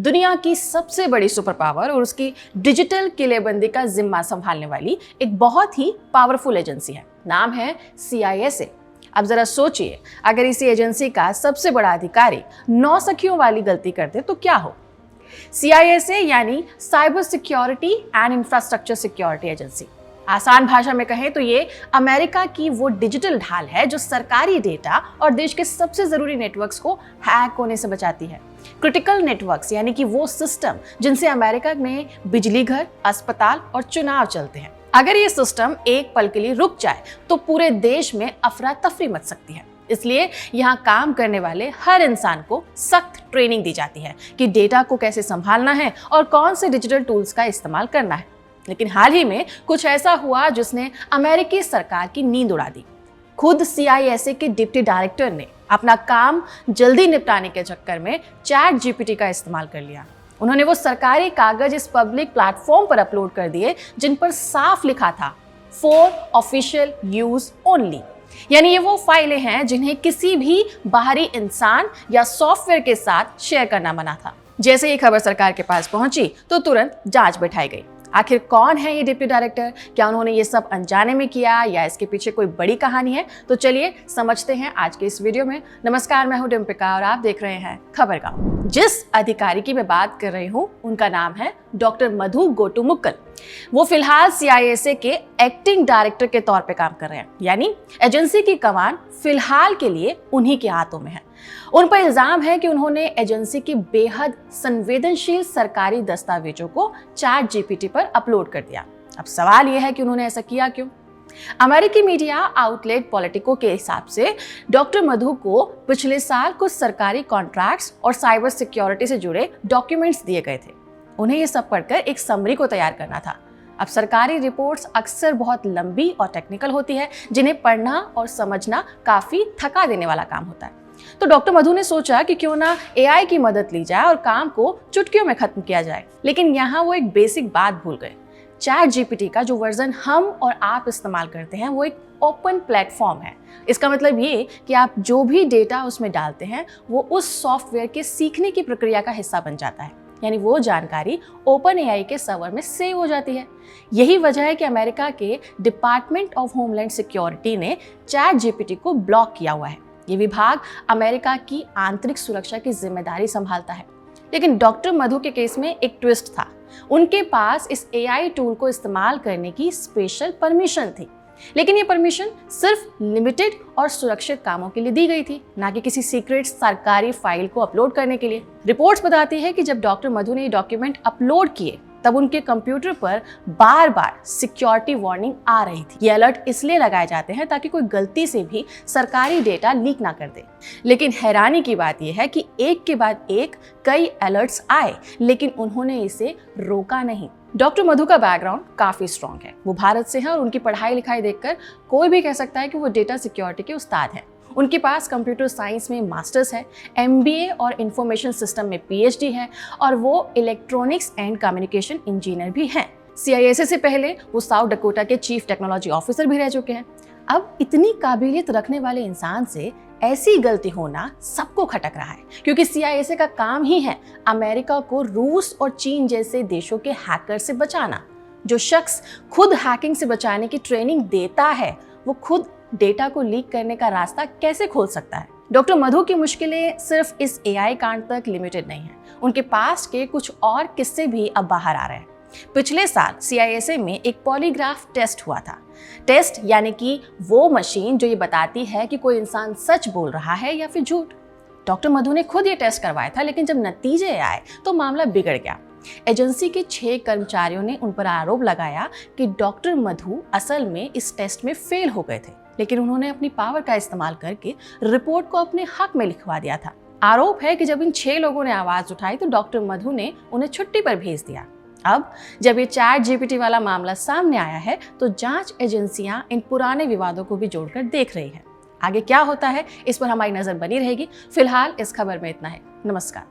दुनिया की सबसे बड़ी सुपर पावर और उसकी डिजिटल किलेबंदी का जिम्मा संभालने वाली एक बहुत ही पावरफुल एजेंसी है। नाम है CISA। अब जरा सोचिए, अगर इसी एजेंसी का सबसे बड़ा अधिकारी 9 सखियों वाली गलती कर दे तो क्या हो। CISA यानी cyber security and infrastructure security agency. आसान भाषा में कहें तो ये अमेरिका की वो डिजिटल ढाल है जो सरकारी डेटा और देश के सबसे जरूरी नेटवर्क्स को हैक होने से बचाती है। क्रिटिकल नेटवर्क्स यानी कि वो सिस्टम जिनसे अमेरिका में बिजली घर, अस्पताल और चुनाव चलते हैं। अगर ये सिस्टम एक पल के लिए रुक जाए तो पूरे देश में अफरा तफरी मच सकती है। इसलिए यहाँ काम करने वाले हर इंसान को सख्त ट्रेनिंग दी जाती है कि डेटा को कैसे संभालना है और कौन से डिजिटल टूल्स का इस्तेमाल करना है। लेकिन हाल ही में कुछ ऐसा हुआ जिसने अमेरिकी सरकार की नींद उड़ा दी। खुद CISA के डिप्टी डायरेक्टर ने अपना काम जल्दी निपटाने के चक्कर में ChatGPT का इस्तेमाल कर लिया। उन्होंने वो सरकारी कागज इस पब्लिक प्लेटफॉर्म पर अपलोड कर दिए जिन पर साफ लिखा था फॉर ऑफिशियल यूज ओनली, यानी ये वो फाइलें हैं जिन्हें किसी भी बाहरी इंसान या सॉफ्टवेयर के साथ शेयर करना मना था। जैसे ही खबर सरकार के पास पहुंची तो तुरंत जांच बैठाई गई। आखिर कौन है ये डिप्टी डायरेक्टर, क्या उन्होंने ये सब अनजाने में किया या इसके पीछे कोई बड़ी कहानी है? तो चलिए समझते हैं आज के इस वीडियो में। नमस्कार, मैं हूं डिम्पिका और आप देख रहे हैं खबरगांव। जिस अधिकारी की मैं बात कर रही हूं उनका नाम है डॉक्टर मधु गोटुमुक्कल। वो फिलहाल CISA के एक्टिंग डायरेक्टर के तौर पे काम कर रहे हैं, यानी एजेंसी की कमान फिलहाल के लिए उन्हीं के हाथों में है। उन पर इल्जाम है कि उन्होंने एजेंसी की बेहद संवेदनशील सरकारी दस्तावेजों को ChatGPT पर अपलोड कर दिया। अब सवाल यह है कि उन्होंने ऐसा किया क्यों? अमेरिकी मीडिया आउटलेट पॉलिटिको के हिसाब से डॉक्टर मधु को पिछले साल कुछ सरकारी कॉन्ट्रैक्ट्स और साइबर सिक्योरिटी से जुड़े डॉक्यूमेंट्स दिए गए थे। उन्हें ये सब पढ़कर एक समरी को तैयार करना था। अब सरकारी रिपोर्ट्स अक्सर बहुत लंबी और टेक्निकल होती है, जिन्हें पढ़ना और समझना काफी थका देने वाला काम होता है। तो डॉक्टर मधु ने सोचा कि क्यों ना AI की मदद ली जाए और काम को चुटकियों में खत्म किया जाए। लेकिन यहाँ वो एक बेसिक बात भूल गए। ChatGPT का जो वर्जन हम और आप इस्तेमाल करते हैं वो एक ओपन प्लेटफॉर्म है। इसका मतलब ये कि आप जो भी डेटा उसमें डालते हैं वो उस सॉफ्टवेयर के सीखने की प्रक्रिया का हिस्सा बन जाता है, यानी वो जानकारी OpenAI के सर्वर में सेव हो जाती है। यही वजह है कि अमेरिका के डिपार्टमेंट ऑफ होमलैंड सिक्योरिटी ने ChatGPT को ब्लॉक किया हुआ है। ये विभाग अमेरिका की आंतरिक सुरक्षा की जिम्मेदारी संभालता है। लेकिन डॉक्टर मधु के केस में एक ट्विस्ट था। उनके पास इस AI टूल को इस्तेमाल करने की स्पेशल परमिशन थी, लेकिन ये परमिशन सिर्फ लिमिटेड और सुरक्षित कामों के लिए दी गई थी, ना कि किसी सीक्रेट सरकारी फाइल को अपलोड करने के लिए। रिपोर्ट्स बताती है कि जब डॉक्टर मधु ने ये डॉक्यूमेंट अपलोड किए तब उनके कंप्यूटर पर बार बार सिक्योरिटी वार्निंग आ रही थी। ये अलर्ट इसलिए लगाए जाते हैं ताकि कोई गलती से भी सरकारी डेटा लीक ना कर दे। लेकिन हैरानी की बात यह है कि एक के बाद एक कई अलर्ट्स आए, लेकिन उन्होंने इसे रोका नहीं। डॉक्टर मधु का बैकग्राउंड काफी स्ट्रॉन्ग है। वो भारत से है और उनकी पढ़ाई लिखाई देखकर कोई भी कह सकता है कि वो डेटा सिक्योरिटी के उस्ताद हैं। उनके पास कंप्यूटर साइंस में मास्टर्स है, MBA और इंफॉर्मेशन सिस्टम में PhD है और वो इलेक्ट्रॉनिक्स एंड कम्युनिकेशन इंजीनियर भी हैं। CISA से पहले वो साउथ डकोटा के चीफ टेक्नोलॉजी ऑफिसर भी रह चुके हैं। अब इतनी काबिलियत रखने वाले इंसान से ऐसी गलती होना सबको खटक रहा है, क्योंकि CISA का काम ही है अमेरिका को रूस और चीन जैसे देशों के हैकर से बचाना। जो शख्स खुद हैकिंग से बचाने की ट्रेनिंग देता है वो खुद डेटा को लीक करने का रास्ता कैसे खोल सकता है? डॉक्टर मधु की मुश्किलें सिर्फ इस AI कांड तक लिमिटेड नहीं है। उनके पास के कुछ और किस्से भी अब बाहर आ रहे हैं। पिछले साल CISA में एक पॉलीग्राफ टेस्ट हुआ था। टेस्ट यानी कि वो मशीन जो ये बताती है कि कोई इंसान सच बोल रहा है या फिर झूठ। डॉक्टर मधु ने खुद ये टेस्ट करवाया था, लेकिन जब नतीजे आए तो मामला बिगड़ गया। एजेंसी के 6 कर्मचारियों ने उन पर आरोप लगाया कि डॉक्टर मधु असल में इस टेस्ट में फेल हो गए थे, लेकिन उन्होंने अपनी पावर का इस्तेमाल करके रिपोर्ट को अपने हक में लिखवा दिया था। आरोप है कि जब इन 6 लोगों ने आवाज उठाई तो डॉक्टर मधु ने उन्हें छुट्टी पर भेज दिया। अब जब ये ChatGPT वाला मामला सामने आया है तो जांच एजेंसियां इन पुराने विवादों को भी जोड़कर देख रही है। आगे क्या होता है इस पर हमारी नजर बनी रहेगी। फिलहाल इस खबर में इतना है। नमस्कार।